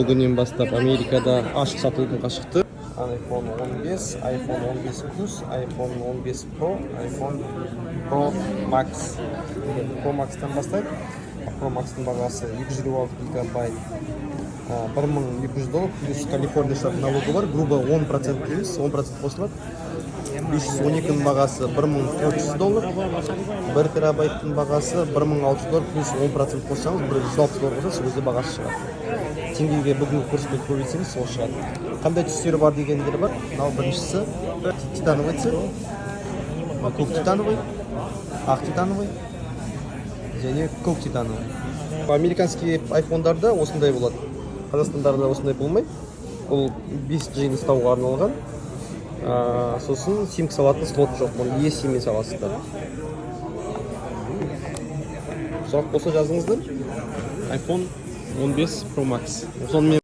Бүгіннен бастап Америкада ашық сатылымға шықты. iPhone 15, iPhone 15 Plus, iPhone 15 Pro, iPhone Pro Max. Pro Max'tan бастайық. Pro Max'тың бағасы 256 гигабайт, $1200, плюс Калифорния штатының налогы бар, грубо 10% плюс, 10% қосылады. 512-ның бағасы $1400, 1 терабайттың бағасы $1600, плюс 10% қоссаңыз $160 қосса, өзі бағасы шығады. Теңгеге бүгінгі курспен көбейтсеңіз сол шығады. Қандай түстері бар дегендер бар. Мынау біріншісі титановый цвет, көк титановый, ақ титановый және көк титановый. Американский айфондарда осындай болады. Қазақстандарда осындай болмайды. Бұл 5G-ні ұстауға арналған. Сосын симка салатын слот жоқ. Оны eSIM-мен саласыздар. Сұрақ болса жазыңыздар. iPhone 15 Pro Max. Сонымен